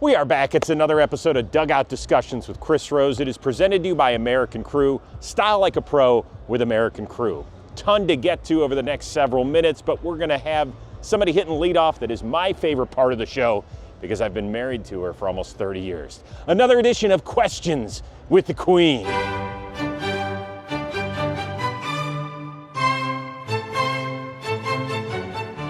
We are back. It's another episode of Dugout Discussions with Chris Rose. It is presented to you by American Crew. Style like a pro with American Crew. Ton to get to over the next several minutes, but we're going to have somebody hitting leadoff that is my favorite part of the show because I've been married to her for almost 30 years. Another edition of Questions with the Queen.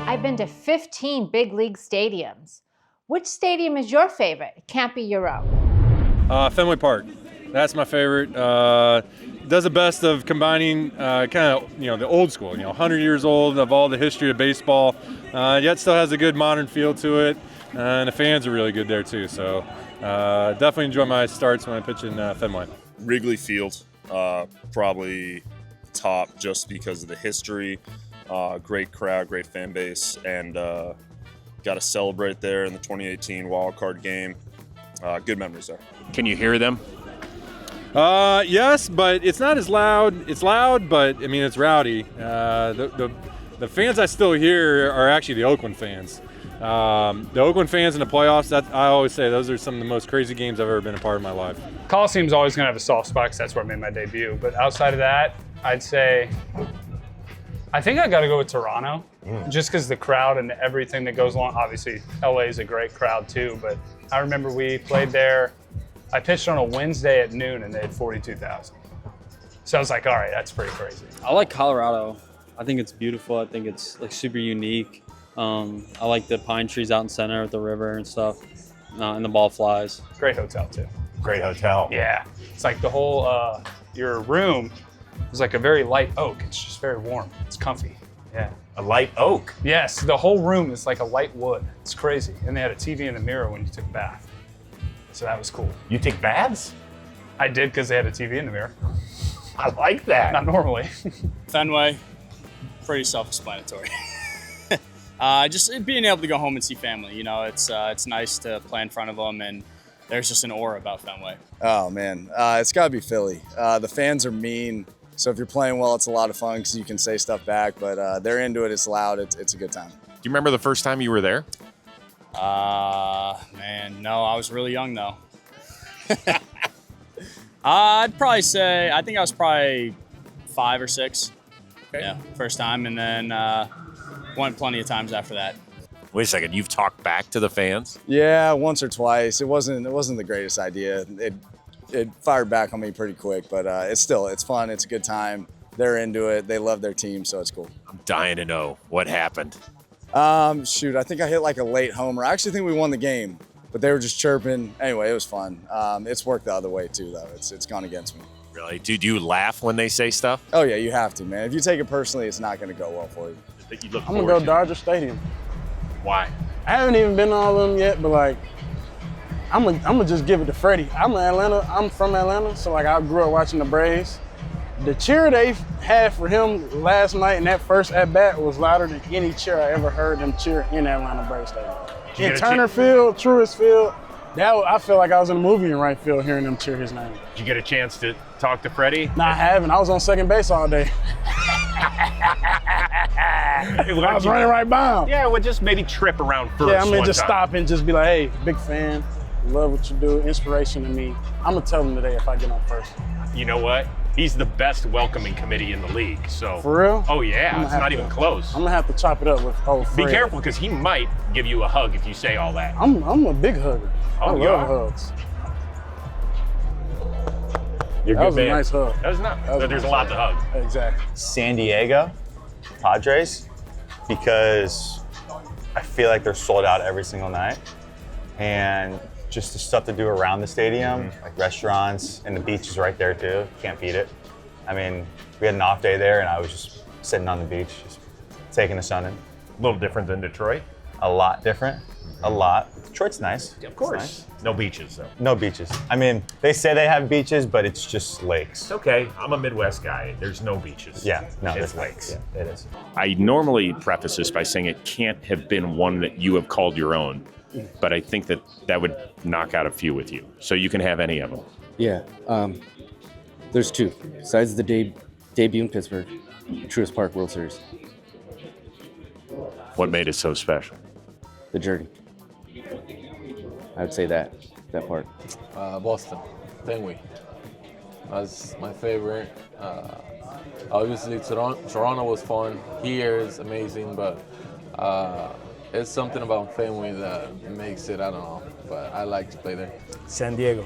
I've been to 15 big league stadiums. Which stadium is your favorite? It can't be your own. Fenway Park. That's my favorite. Does the best of combining kind of, the old school, 100 years old of all the history of baseball, yet still has a good modern feel to it. And the fans are really good there too. So definitely enjoy my starts when I pitch in Fenway. Wrigley Field, probably top just because of the history. Great crowd, great fan base, and got to celebrate there in the 2018 wild card game. Good memories there. Can you hear them? Yes, but it's not as loud. It's loud, but it's rowdy. The fans I still hear are actually the Oakland fans. The Oakland fans in the playoffs, I always say those are some of the most crazy games I've ever been a part of my life. Coliseum's always going to have a soft spot because that's where I made my debut. But outside of that, I'd say I think I got to go with Toronto, just because the crowd and everything that goes along. Obviously, LA is a great crowd too, but I remember we played there. I pitched on a Wednesday at noon, and they had 42,000. So I was like, all right, that's pretty crazy. I like Colorado. I think it's beautiful. I think it's super unique. I like the pine trees out in center with the river and stuff, and the ball flies. Great hotel too. Great hotel. Yeah, it's like the whole your room is like a very light oak. It's just very warm. It's comfy. Yeah. A light oak. Yes, the whole room is like a light wood. It's crazy. And they had a TV in the mirror when you took a bath. So that was cool. You take baths? I did because they had a TV in the mirror. I like that. Not normally. Fenway, pretty self-explanatory. Just being able to go home and see family. It's nice to play in front of them, and there's just an aura about Fenway. Oh man, it's got to be Philly. The fans are mean, so if you're playing well, it's a lot of fun because you can say stuff back. But they're into it. It's loud. It's a good time. Do you remember the first time you were there? Man, no, I was really young though. I'd probably say, I think I was probably 5 or 6. Okay. Yeah, first time, and then went plenty of times after that. Wait a second, you've talked back to the fans? Yeah, once or twice. It wasn't the greatest idea. It fired back on me pretty quick, but it's fun. It's a good time. They're into it. They love their team, so it's cool. I'm dying to know what happened. Shoot, I think I hit like a late homer. I actually think we won the game, but they were just chirping. Anyway, it was fun. It's worked the other way too, though. It's gone against me. Really? Do you laugh when they say stuff? Oh yeah, you have to, man. If you take it personally, it's not going to go well for you. I'm gonna go Dodger Stadium. Why? I haven't even been to all of them yet, but I'm gonna just give it to Freddie. I'm from Atlanta, so I grew up watching the Braves. The cheer they had for him last night in that first at bat was louder than any cheer I ever heard them cheer in Atlanta Braves Stadium. In Turner Field, Truist Field, I feel like I was in a movie in right field hearing them cheer his name. Did you get a chance to talk to Freddie? No, I haven't. I was on second base all day. I was running right by him. Yeah, well, just maybe trip around first. Yeah, just stop and just be like, hey, big fan, love what you do, inspiration to me. I'm gonna tell him today if I get on first. You know what? He's the best welcoming committee in the league. So. For real? Oh yeah, it's not even close. I'm gonna have to chop it up with old Fred. Be careful, because he might give you a hug if you say all that. I'm a big hugger. I love hugs. You're that good, was man. A nice hug. That was not. There's a lot to hug. Exactly. San Diego Padres, because I feel like they're sold out every single night, and just the stuff to do around the stadium, like restaurants, and the beach is right there too. Can't beat it. We had an off day there, and I was just sitting on the beach, just taking the sun in. A little different than Detroit. A lot different. A lot. Detroit's nice. Of course. Nice. No beaches, though. No beaches. They say they have beaches, but it's just lakes. It's okay. I'm a Midwest guy. There's no beaches. Yeah, no, it's lakes. Yeah, it is. I normally preface this by saying it can't have been one that you have called your own, but I think that would knock out a few with you. So you can have any of them. Yeah. There's 2. Besides the debut in Pittsburgh, Truist Park World Series. What made it so special? The journey. I would say that part. Boston, Fenway. That's my favorite. Obviously, Toronto was fun. Here is amazing, but it's something about Fenway that makes it, I don't know, but I like to play there. San Diego.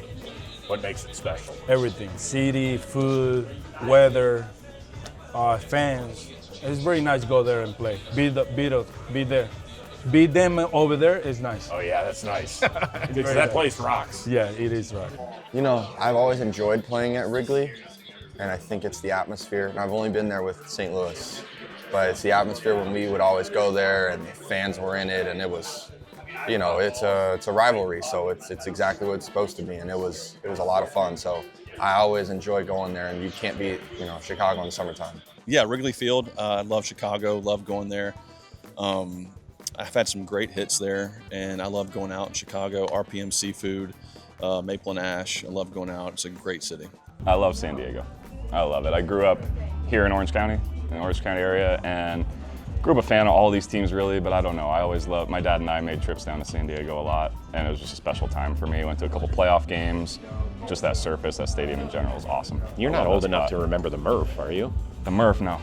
What makes it special? Everything. City, food, weather, fans. It's very nice to go there and play. Be there. Beat them over there is nice. Oh yeah, that's nice. Because that place rocks. Yeah, it is rock. You know, I've always enjoyed playing at Wrigley, and I think it's the atmosphere. And I've only been there with St. Louis, but it's the atmosphere when we would always go there, and the fans were in it, and it was, you know, it's a rivalry, so it's exactly what it's supposed to be, and it was a lot of fun. So I always enjoy going there, and you can't beat, you know, Chicago in the summertime. Yeah, Wrigley Field. I love Chicago. Love going there. I've had some great hits there, and I love going out in Chicago. RPM Seafood, Maple and Ash. I love going out. It's a great city. I love San Diego. I love it. I grew up here in Orange County, in the Orange County area, and grew up a fan of all these teams really, but I don't know. I always loved, my dad and I made trips down to San Diego a lot, and it was just a special time for me. Went to a couple playoff games. Just that surface, that stadium in general is awesome. You're not old enough to remember the Murph, are you? The Murph, no.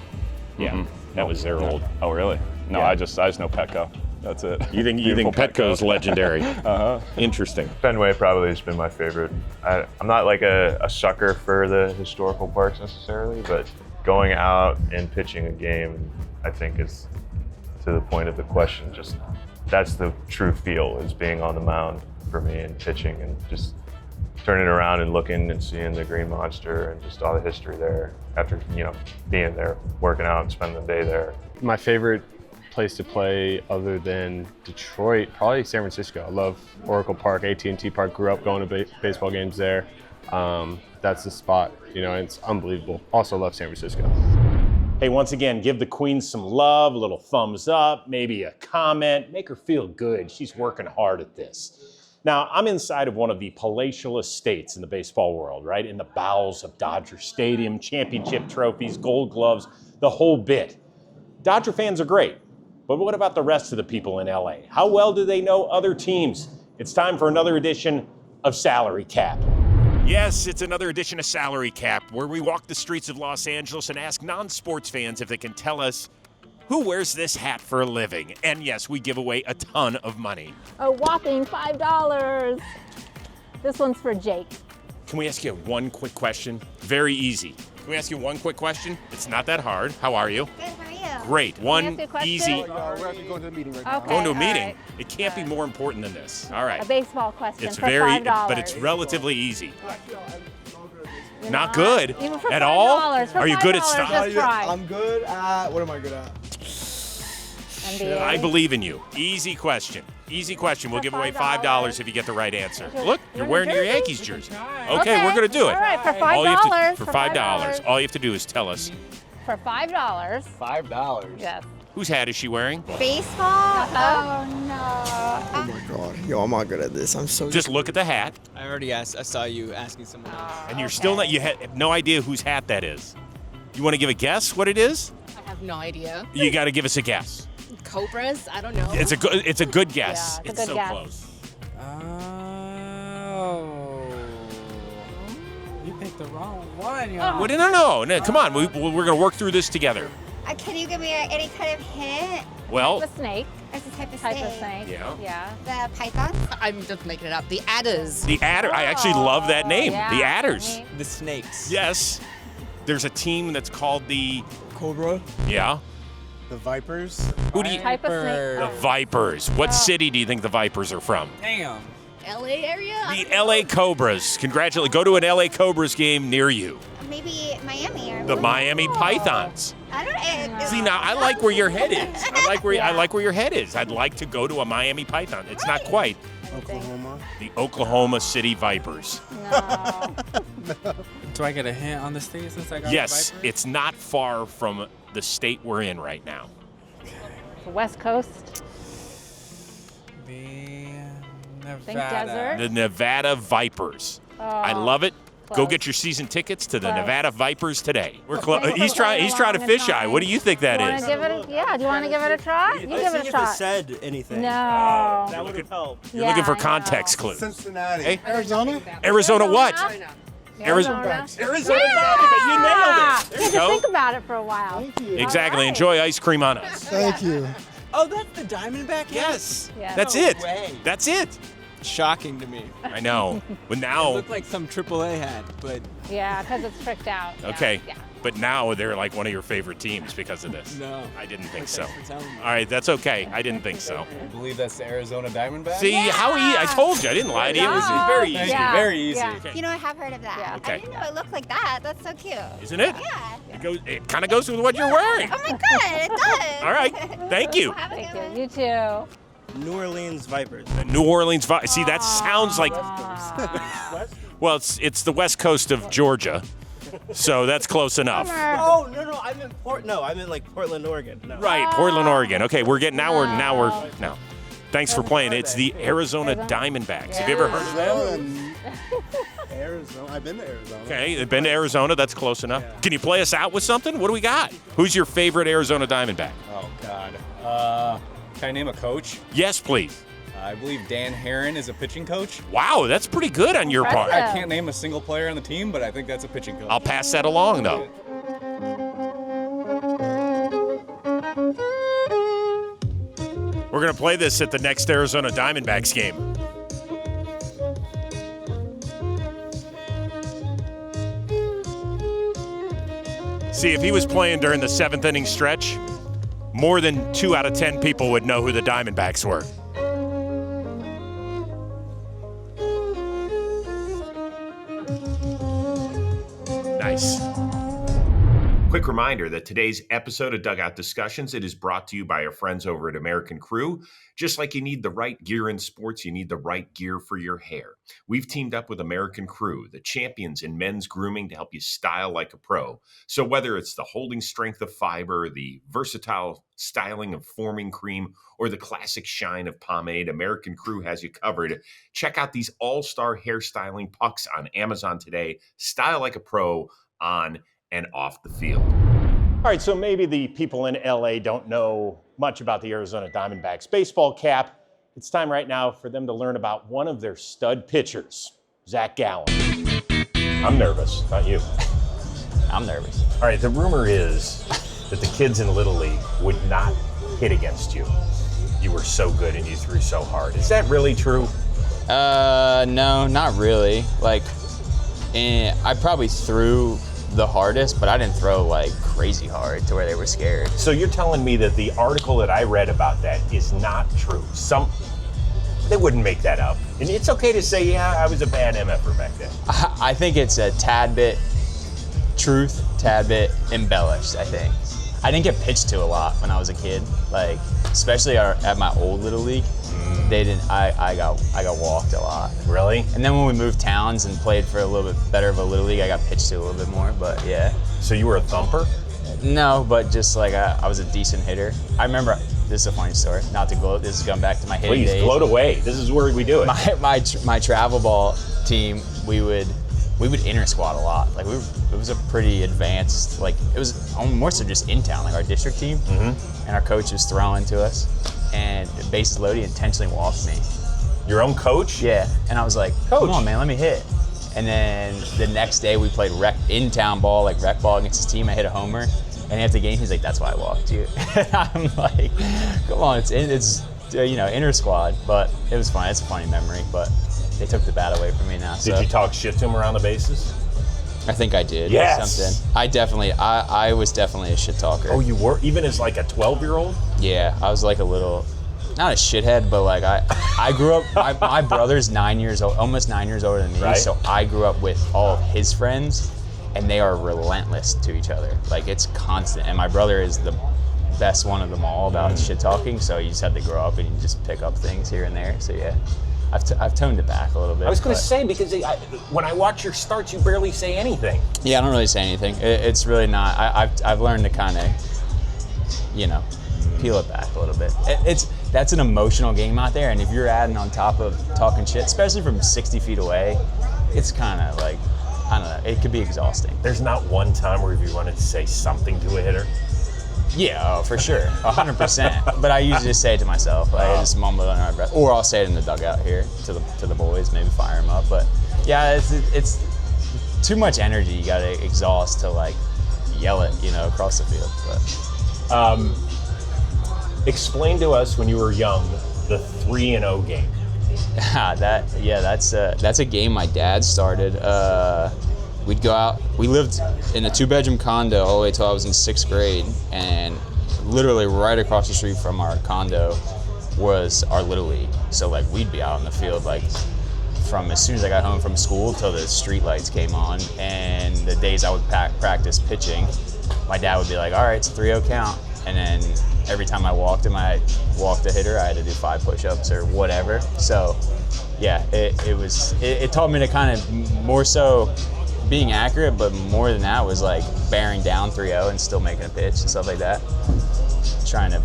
Yeah, that was their old. Oh, really? No, Yeah. I just know Petco. That's it. You think Petco's legendary? Interesting. Fenway probably has been my favorite. I'm not like a sucker for the historical parks necessarily, but going out and pitching a game, I think is, to the point of the question, just that's the true feel, is being on the mound for me and pitching and just turning around and looking and seeing the Green Monster and just all the history there after, you know, being there, working out and spending the day there. My favorite place to play other than Detroit, probably San Francisco. I love Oracle Park, AT&T Park. Grew up going to baseball games there. That's the spot, you know, it's unbelievable. Also love San Francisco. Hey, once again, give the Queen some love, a little thumbs up, maybe a comment, make her feel good. She's working hard at this. Now, I'm inside of one of the palatial estates in the baseball world, right? In the bowels of Dodger Stadium, championship trophies, gold gloves, the whole bit. Dodger fans are great, but what about the rest of the people in LA? How well do they know other teams? It's time for another edition of Salary Cap. Yes, it's another edition of Salary Cap, where we walk the streets of Los Angeles and ask non-sports fans if they can tell us who wears this hat for a living. And yes, we give away a ton of money. A whopping $5. This one's for Jake. Can we ask you one quick question? Very easy. Can we ask you one quick question? It's not that hard. How are you? Good, how are you? Great. One easy. We're actually going to the meeting right now. Okay, Going to a all meeting. right. It can't be more important than this. All right. A baseball question It's for very, $5. but it's relatively easy. You're Not good Even for at $5. all? For Are you good at $5, stuff? just try. I'm good at, what am I good at? NBA. I believe in you. Easy question. Easy question. We'll For give away $5. $5 if you get the right answer. You're Look, you're wearing your jersey. Yankees jersey. Okay, we're going to do it. All right, for All you have $5. to, for $5. All you have to do is tell us, For $5. $5. Yes. whose hat is she wearing? Baseball? Oh, no. Oh my God. Yo, I'm not good at this. I'm so Just look at the hat. I already asked. I saw you asking someone else. And you're still not, you have no idea whose hat that is. You want to give a guess what it is? I have no idea. You got to give us a guess. Cobras? I don't know. It's a good guess. Yeah, it's a good so guess. close. Oh. You picked the wrong one, yo. Well, no, come on. We're going to work through this together. Can you give me any kind of hint? Well, The snake. It's a type of Type snake. of snake. Yeah. Yeah. The pythons? I'm just making it up. The adders. the adder. I actually love that name. yeah. The adders. The snakes. Yes. There's a team that's called the Cobra. Yeah. The Vipers. Who do you? Type of snake. The Vipers. What city do you think the Vipers are from? Damn. LA area? The LA Cobras. Congratulations. Go to an LA Cobras game near you. Maybe Miami or The Miami Pythons. I don't know. See, now I like where your head is. I like where your head is. I'd like to go to a Miami Python. It's not quite. Oklahoma. The Oklahoma City Vipers. No. Do I get a hint on the state since I got Yes, the Vipers? it's not far from the state we're in right now. The West Coast. The Think Nevada. desert. The Nevada Vipers. I love it. Go get your season tickets to the Nevada Vipers today. We're he's trying to fisheye. What do you think that is? Do you want to give it a try? You give it a shot. Said anything. No. That would have helped. You're looking for context clues. Cincinnati. Hey? Arizona? Arizona what? Arizona. Arizona Diamondback. You nailed it. There you go. Think about it for a while. Exactly. Enjoy ice cream on us. Thank you. Oh, that's the Diamondback? Yes. Yes. That's it. That's it. Shocking to me. I know. But now. It looked like some AAA hat, but. Yeah, because it's tricked out. Okay. Yeah. But now they're like one of your favorite teams because of this. No. I didn't think so. Thanks for telling me. All right, that's okay. I didn't think so. I believe that's the Arizona Diamondbacks. See, I told you. I didn't lie to you. It was very easy. Yeah. Very easy. Yeah. Okay. You know, I have heard of that. Yeah. Okay. I didn't know it looked like that. That's so cute. Isn't it? Yeah. It kind of goes with what you're wearing. Oh my God, it does. All right. Thank you. Thank you. You too. New Orleans Vipers. The New Orleans Vipers. See, that sounds like. Well, it's the west coast of Georgia, so that's close enough. Oh no, I meant like Portland, Oregon. No. Right, Portland, Oregon. Okay, we're getting now. Thanks for playing. It's the Arizona Diamondbacks. Have you ever heard of them? Arizona. I've been to Arizona. Okay, they've been to Arizona. That's close enough. Can you play us out with something? What do we got? Who's your favorite Arizona Diamondback? Oh God. Can I name a coach? Yes, please. I believe Dan Herron is a pitching coach. Wow, that's pretty good on your part. I can't name a single player on the team, but I think that's a pitching coach. I'll pass that along, though. We're going to play this at the next Arizona Diamondbacks game. See, if he was playing during the 7th inning stretch, more than 2 out of 10 people would know who the Diamondbacks were. Nice. Quick reminder that today's episode of Dugout Discussions, it is brought to you by our friends over at American Crew. Just like you need the right gear in sports, you need the right gear for your hair. We've teamed up with American Crew, the champions in men's grooming, to help you style like a pro. So whether it's the holding strength of fiber, the versatile styling of forming cream, or the classic shine of pomade, American Crew has you covered. Check out these all-star hairstyling pucks on Amazon today. Style like a pro on and off the field. All right, so maybe the people in LA don't know much about the Arizona Diamondbacks baseball cap. It's time right now for them to learn about one of their stud pitchers, Zac Gallen. I'm nervous, not you. I'm nervous. All right, the rumor is that the kids in Little League would not hit against you. You were so good and you threw so hard. Is that really true? No, not really. Like, I probably threw the hardest, but I didn't throw like crazy hard to where they were scared. So you're telling me that the article that I read about that is not true? They wouldn't make that up. And it's okay to say, yeah, I was a bad MFer back then. I think it's a tad bit truth, tad bit embellished, I think. I didn't get pitched to a lot when I was a kid, like especially at my old Little League. They didn't. I got walked a lot. Really? And then when we moved towns and played for a little bit better of a Little League, I got pitched to a little bit more. But yeah. So you were a thumper? No, but just like I was a decent hitter. I remember. This is a funny story. Not to gloat. This is going back to my hitting days. Please gloat away. This is where we do it. My travel ball team, we would inter squad a lot. Like it was a pretty advanced. Like it was more so just in town, like our district team, and our coach was throwing to us. And bases loaded, he intentionally walked me. Your own coach? Yeah. And I was like, come on, man, let me hit. And then the next day we played in-town ball, like rec ball against his team. I hit a homer. And after the game, he's like, that's why I walked you. I'm like, come on, it's inter squad. But it was fun. It's a funny memory. But they took the bat away from me now. Did you talk shit to him around the bases? I think I did. Yes. Something. I was definitely a shit talker. Oh, you were? Even as like a 12-year-old? Yeah, I was like a little, not a shithead, but like I grew up, my brother's 9 years old, almost 9 years older than me. Right. So I grew up with all of his friends and they are relentless to each other. Like it's constant. And my brother is the best one of them all about shit talking. So you just have to grow up and you just pick up things here and there. So yeah. I've toned it back a little bit. I was going to say, because when I watch your starts, you barely say anything. Yeah, I don't really say anything. It's really not. I've learned to kind of, peel it back a little bit. That's an emotional game out there, and if you're adding on top of talking shit, especially from 60 feet away, it's kind of like I don't know. It could be exhausting. There's not one time where you wanted to say something to a hitter? Yeah, for sure, 100%. But I usually just say it to myself. I just mumble it under my breath, or I'll say it in the dugout here to the boys, maybe fire them up. But yeah, it's too much energy. You got to exhaust to like yell it, across the field. But explain to us when you were young the 3-0 game. That's a game my dad started. We'd go out. We lived in a 2-bedroom condo all the way till I was in 6th grade, and literally right across the street from our condo was our Little League. So like we'd be out in the field like from as soon as I got home from school till the street lights came on. And the days I would practice pitching, my dad would be like, "All right, it's a 3-0 count," and then every time I walked a hitter, I had to do 5 push-ups or whatever. So yeah, it taught me to kind of more so being accurate, but more than that was like bearing down 3-0 and still making a pitch and stuff like that. Trying to,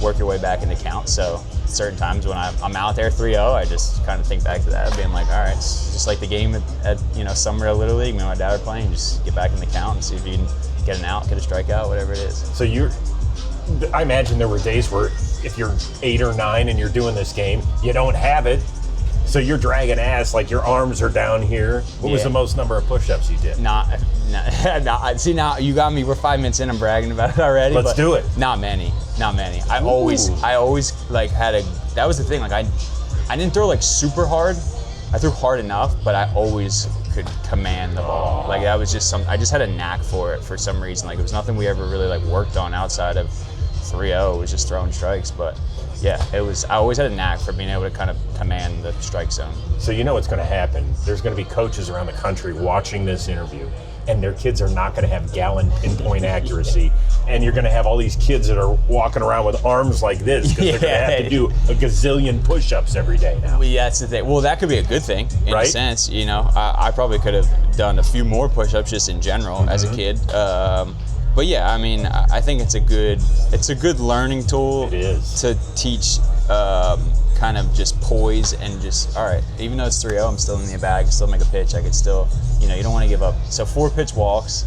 work your way back into count. So certain times when I'm out there 3-0, I just kind of think back to that, being like, all right, it's just like the game at Summerville Little League, me and my dad are playing, just get back in the count and see if you can get an out, get a strikeout, whatever it is. So I imagine there were days where if you're 8 or 9 and you're doing this game, you don't have it. So you're dragging ass, like your arms are down here. What was the most number of push-ups you did? See, now you got me. We're 5 minutes in. I'm bragging about it already. Let's do it. Not many. I always like that was the thing. Like I didn't throw like super hard. I threw hard enough, but I always could command the ball. Like that was just I just had a knack for it for some reason. Like it was nothing we ever really like worked on outside of 3-0. It was just throwing strikes, but. Yeah, I always had a knack for being able to kind of command the strike zone. So you know what's going to happen. There's going to be coaches around the country watching this interview, and their kids are not going to have Gallen pinpoint accuracy. And you're going to have all these kids that are walking around with arms like this because they're going to have to do a gazillion push-ups every day now. Well, yeah, that's the thing. Well, that could be a good thing in a sense. I probably could have done a few more push-ups just in general as a kid. But yeah, I mean, I think it's a good learning tool to teach kind of just poise and just, all right, even though it's 3-0, I'm still in the bag, I can still make a pitch, I could still, you don't want to give up. So 4-pitch walks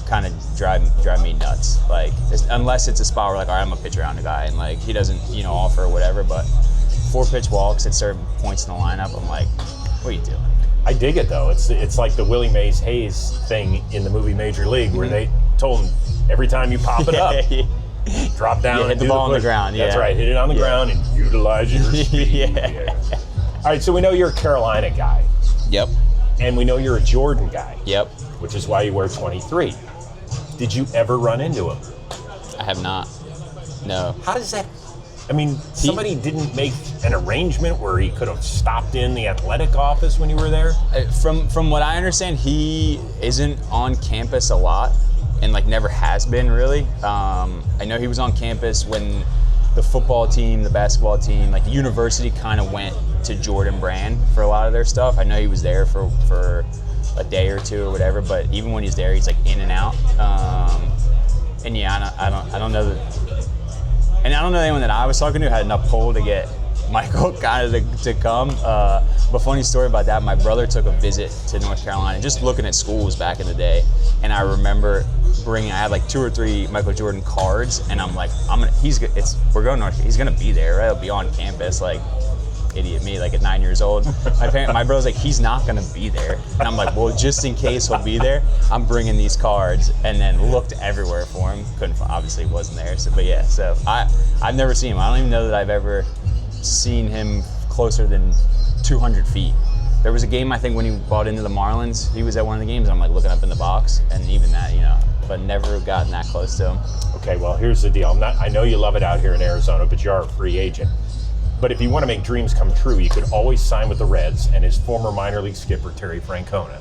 kind of drive me nuts. Like, unless it's a spot where like, all right, I'm a pitch around a guy and like he doesn't, offer or whatever, but 4-pitch walks at certain points in the lineup, I'm like, what are you doing? I dig it though. It's like the Willie Mays Hayes thing in the movie Major League where they told him every time you pop it up, drop down hit and the do ball on the push. ground. That's right, hit it on the ground and utilize your speed. All right, so we know you're a Carolina guy. Yep. And we know you're a Jordan guy. Yep. Which is why you wear 23. Did you ever run into him? I have not. No. How does that? I mean, somebody didn't make an arrangement where he could have stopped in the athletic office when you were there? From what I understand, he isn't on campus a lot and like never has been really. I know he was on campus when the football team, the basketball team, like the university kind of went to Jordan Brand for a lot of their stuff. I know he was there for a day or two or whatever, but even when he's there, he's like in and out. And yeah, I don't know that. And I don't know anyone that I was talking to had enough pull to get Michael kind of to come. But funny story about that, my brother took a visit to North Carolina, just looking at schools back in the day. And I remember I had like 2 or 3 Michael Jordan cards, and I'm like, we're going north. He's gonna be there, right? He'll be on campus, like idiot me, like at 9 years old. My brother's like, he's not gonna be there, and I'm like, well, just in case he'll be there, I'm bringing these cards. And then looked everywhere for him, obviously wasn't there. So, but yeah, so I've never seen him. I don't even know that I've ever seen him closer than 200 feet. There was a game, I think, when he bought into the Marlins, he was at one of the games, and I'm like looking up in the box, and even that, but never gotten that close to him. Okay, well, here's the deal. I know you love it out here in Arizona, but you are a free agent. But if you want to make dreams come true, you could always sign with the Reds and his former minor league skipper, Terry Francona.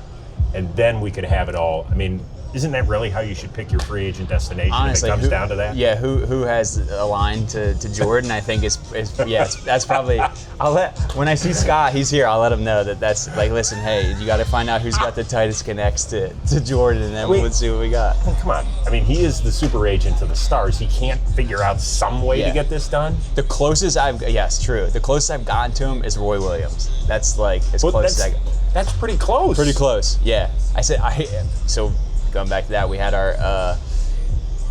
And then we could have it all. I mean, isn't that really how you should pick your free agent destination? Honestly, if it comes down to that? Yeah, who has a line to Jordan, I think that's probably, when I see Scott, he's here, I'll let him know that's like, listen, hey, you got to find out who's got the tightest connects to Jordan, and then we'll see what we got. Come on. I mean, he is the super agent to the stars. He can't figure out some way to get this done? The closest the closest I've gotten to him is Roy Williams. That's like as close as I got. That's pretty close. Pretty close, yeah. Yeah, so going back to that, we had our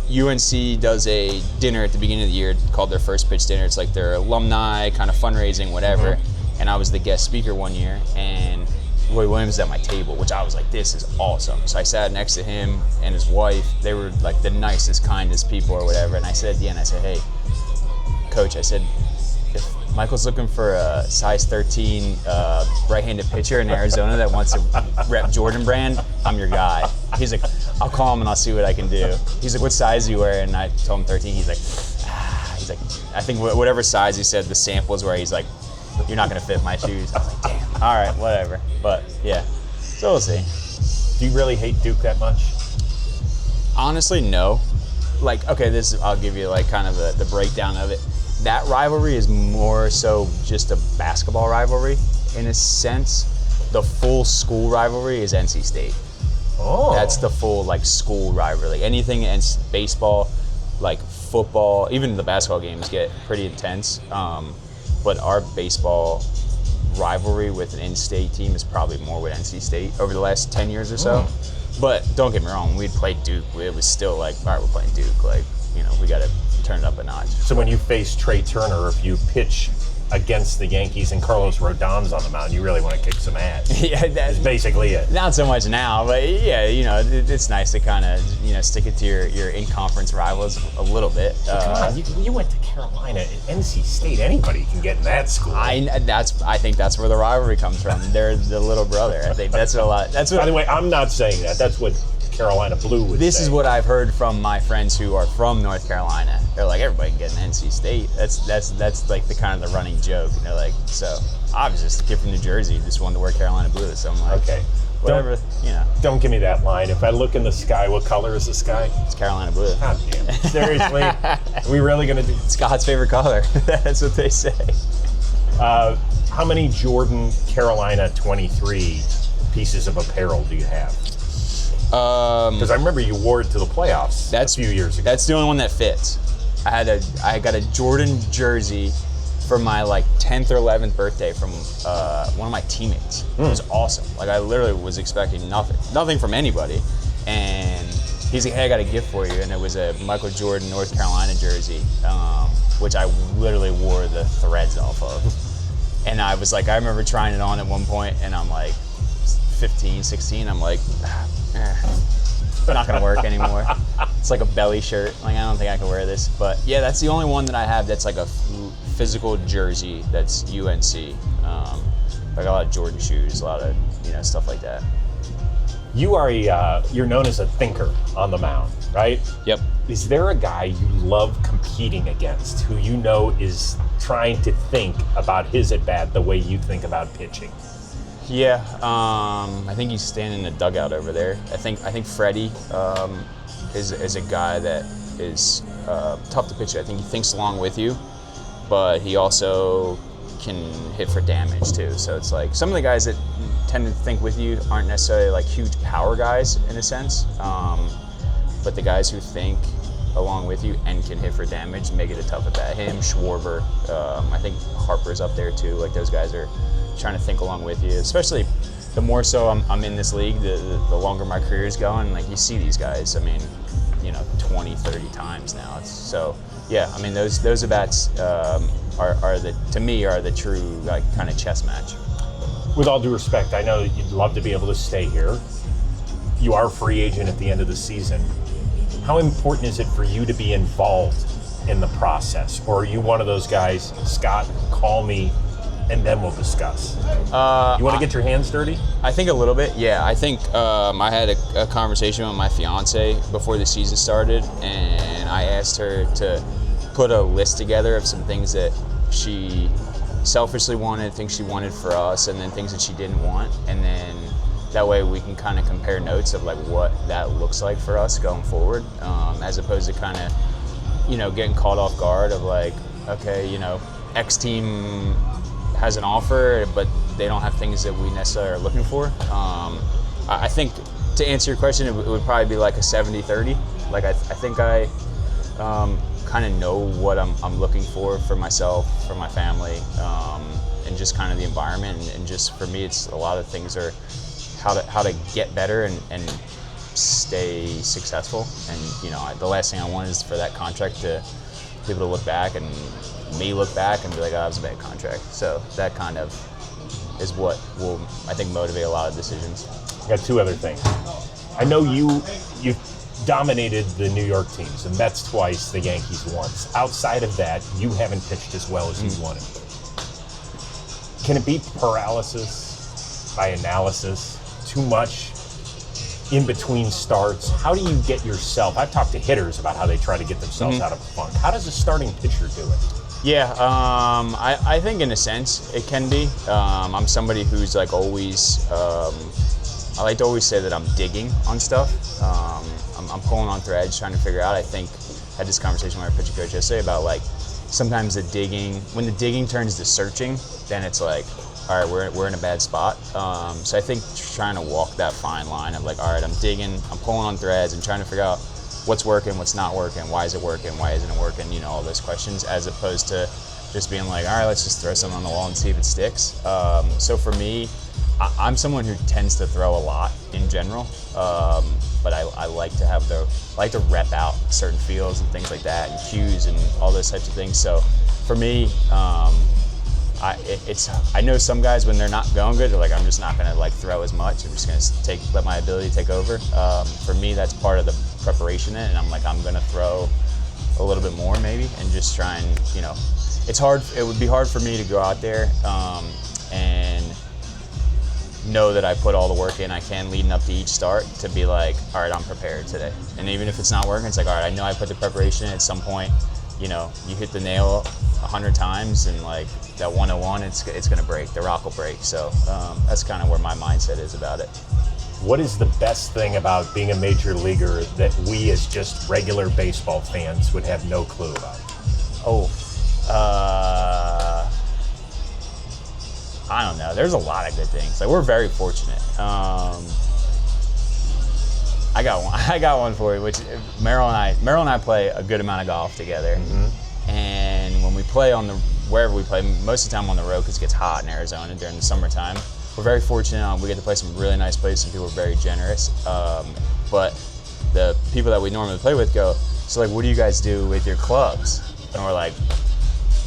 UNC does a dinner at the beginning of the year called their First Pitch Dinner. It's like their alumni kind of fundraising, whatever. And I was the guest speaker one year, and Roy Williams was at my table, which I was like, this is awesome. So I sat next to him and his wife. They were like the nicest, kindest people or whatever. And I said at the end, I said, hey, Coach, I said, if Michael's looking for a size 13 right-handed pitcher in Arizona that wants to rep Jordan brand, I'm your guy. He's like, I'll call him and I'll see what I can do. He's like, what size do you wear? And I told him 13. He's like, I think whatever size he said, the samples where he's like, you're not gonna fit my shoes. I was like, damn, all right, whatever. But yeah, so we'll see. Do you really hate Duke that much? Honestly, no. Like, okay, I'll give you like kind of the breakdown of it. That rivalry is more so just a basketball rivalry in a sense. The full school rivalry is NC State. Oh. That's the full like school rivalry. Anything in baseball, like football, even the basketball games get pretty intense. But our baseball rivalry with an in-state team is probably more with NC State over the last 10 years or so. But don't get me wrong, when we'd play Duke, it was still like, all right, we're playing Duke. Like, you know, we got to turn it up a notch. So when you face Trey Turner, if you pitch against the Yankees and Carlos Rodon's on the mound, you really want to kick some ass. Yeah, that's basically it. Not so much now, but yeah, you know, it's nice to kind of, you know, stick it to your in-conference rivals a little bit. Come on, you went to Carolina, NC State. Anybody can get in that school. I think that's where the rivalry comes from. They're the little brother. I think that's a lot. That's what. By the way, I'm not saying that. That's what Carolina Blue would This say. is what I've heard from my friends who are from North Carolina. They're like, everybody can get an NC State. That's like the kind of the running joke. And they're like, so I was just a kid from New Jersey who just wanted to wear Carolina Blue. So I'm like, okay, whatever, you know. Don't give me that line. If I look in the sky, what color is the sky? It's Carolina Blue. God damn it. Seriously? Are we really going to do It's God's favorite color. That's what they say. How many Jordan Carolina 23 pieces of apparel do you have? Because I remember you wore it to the playoffs a few years ago. That's the only one that fits. I got a Jordan jersey for my like 10th or 11th birthday from one of my teammates. It was awesome. Like I literally was expecting nothing from anybody, and he's like, "Hey, I got a gift for you," and it was a Michael Jordan North Carolina jersey, which I literally wore the threads off of. And I was like, I remember trying it on at one point, and I'm like 15, 16, I'm like, not gonna work anymore. It's like a belly shirt. Like, I don't think I can wear this. But yeah, that's the only one that I have that's like a physical jersey that's UNC. Like a lot of Jordan shoes, a lot of, you know, stuff like that. You are you're known as a thinker on the mound, right? Yep. Is there a guy you love competing against who you know is trying to think about his at bat the way you think about pitching? Yeah, I think he's standing in the dugout over there. I think Freddie is a guy that is tough to pitch. I think he thinks along with you, but he also can hit for damage too. So it's like some of the guys that tend to think with you aren't necessarily like huge power guys in a sense, but the guys who think along with you and can hit for damage make it a tough at bat. Him, Schwarber, I think Harper's up there too. Like those guys are trying to think along with you, especially the more so I'm in this league, the longer my career is going. Like you see these guys, I mean, you know, 20, 30 times now. So yeah, I mean those at bats are the true like kind of chess match. With all due respect, I know you'd love to be able to stay here. You are a free agent at the end of the season. How important is it for you to be involved in the process? Or are you one of those guys, Scott, call me and then we'll discuss? You want to get your hands dirty? I think a little bit, yeah. I think I had a conversation with my fiance before the season started, and I asked her to put a list together of some things that she selfishly wanted, things she wanted for us, and then things that she didn't want. And then that way we can kind of compare notes of like what that looks like for us going forward, as opposed to kind of, you know, getting caught off guard of like, okay, you know, X team has an offer, but they don't have things that we necessarily are looking for. I think to answer your question, it would probably be like a 70-30. Like I think I kind of know what I'm looking for myself, for my family, and just kind of the environment. And just for me, it's a lot of things are how to get better and stay successful. And the last thing I want is for that contract to people to look back and me look back and be like, oh, that was a bad contract. So that kind of is what will, I think, motivate a lot of decisions. I got two other things. I know you've dominated the New York teams, the Mets twice, the Yankees once. Outside of that, you haven't pitched as well as you wanted. Can it be paralysis by analysis? Too much in between starts? How do you get yourself? I've talked to hitters about how they try to get themselves out of a funk. How does a starting pitcher do it? Yeah, I think in a sense it can be. I'm somebody who's like always, I like to always say that I'm digging on stuff. I'm pulling on threads, trying to figure out. I think I had this conversation with my pitching coach yesterday about like sometimes when the digging turns to searching, then it's like, all right, we're in a bad spot. So I think trying to walk that fine line of like, all right, I'm digging, I'm pulling on threads and trying to figure out what's working, what's not working, why is it working, why isn't it working, all those questions, as opposed to just being like, all right, let's just throw something on the wall and see if it sticks. So for me, I'm someone who tends to throw a lot in general, but I like to rep out certain feels and things like that, and cues and all those types of things. So for me, I know some guys when they're not going good, they're like, I'm just not gonna like throw as much. I'm just gonna let my ability take over. For me, that's part of the preparation, and I'm like, I'm gonna throw a little bit more maybe, and just try and it's hard. It would be hard for me to go out there and know that I put all the work in I can leading up to each start to be like, all right, I'm prepared today. And even if it's not working, it's like, all right, I know I put the preparation in. At some point, you hit the nail 100 times and like that 101, it's gonna break. The rock will break. So that's kind of where my mindset is about it. What is the best thing about being a major leaguer that we as just regular baseball fans would have no clue about? I don't know. There's a lot of good things. Like, we're very fortunate. I got one for you, which Merrill and I play a good amount of golf together. Mm-hmm. And when we play wherever we play, most of the time on the road because it gets hot in Arizona during the summertime. We're very fortunate. We get to play some really nice places, and people are very generous. But the people that we normally play with go, so like, what do you guys do with your clubs? And we're like,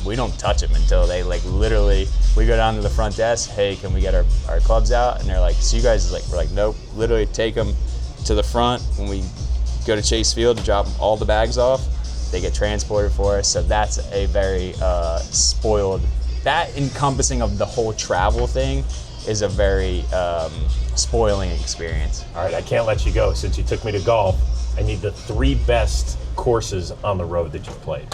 we don't touch them until they like literally, we go down to the front desk, hey, can we get our clubs out? And they're like, so you guys, we're like, nope, literally take them to the front. When we go to Chase Field to drop all the bags off, they get transported for us. So that's a very spoiled, that encompassing of the whole travel thing is a very spoiling experience. All right, I can't let you go. Since you took me to golf, I need the 3 best courses on the road that you've played.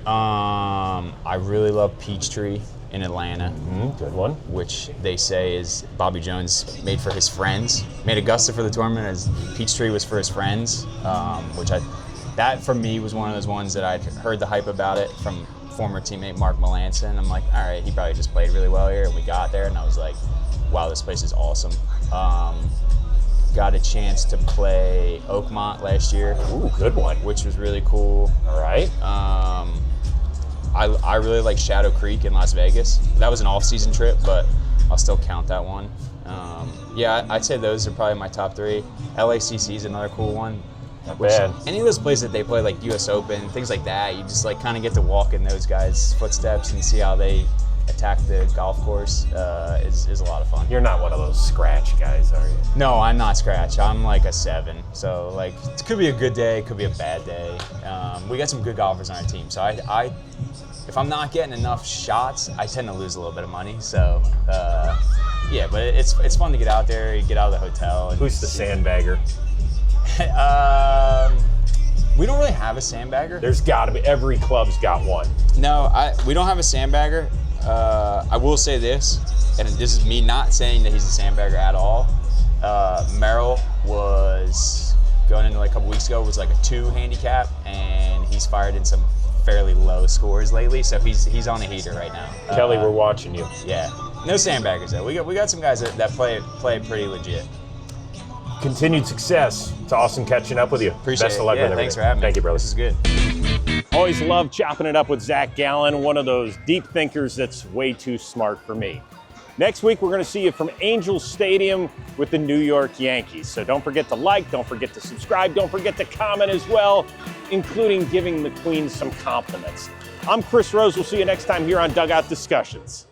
I really love Peachtree in Atlanta. Good one. Which they say is Bobby Jones made for his friends. Made Augusta for the tournament, as Peachtree was for his friends, that for me was one of those ones that I'd heard the hype about it from former teammate Mark Melanson. I'm like, all right, he probably just played really well here. And we got there and I was like, wow, this place is awesome. Got a chance to play Oakmont last year. Ooh, good one. Which was really cool. All right. I really like Shadow Creek in Las Vegas. That was an off-season trip, but I'll still count that one. Yeah, I'd say those are probably my top 3. LACC is another cool one. Not bad. Any of those places that they play, like US Open, things like that, you just like kind of get to walk in those guys' footsteps and see how they attack the golf course is a lot of fun. You're not one of those scratch guys, are you? No, I'm not scratch. I'm like a 7. So like, it could be a good day, it could be a bad day. We got some good golfers on our team. So I if I'm not getting enough shots, I tend to lose a little bit of money. So yeah, but it's fun to get out there, you get out of the hotel. And who's the sandbagger? We don't really have a sandbagger. There's got to be. Every club's got one. No, we don't have a sandbagger. I will say this, and this is me not saying that he's a sandbagger at all. Merrill was going into like a couple weeks ago was like a 2 handicap, and he's fired in some fairly low scores lately. So he's on a heater right now. Kelly, we're watching you. Yeah, no sandbaggers though. We got some guys that play pretty legit. Continued success. It's awesome catching up with you. Appreciate Best of luck it. Yeah, with thanks everything. for having me. Thank you, brother. This is good. Always love chopping it up with Zac Gallen, one of those deep thinkers that's way too smart for me. Next week, we're going to see you from Angels Stadium with the New York Yankees. So don't forget to like, don't forget to subscribe, don't forget to comment as well, including giving the Queen some compliments. I'm Chris Rose. We'll see you next time here on Dugout Discussions.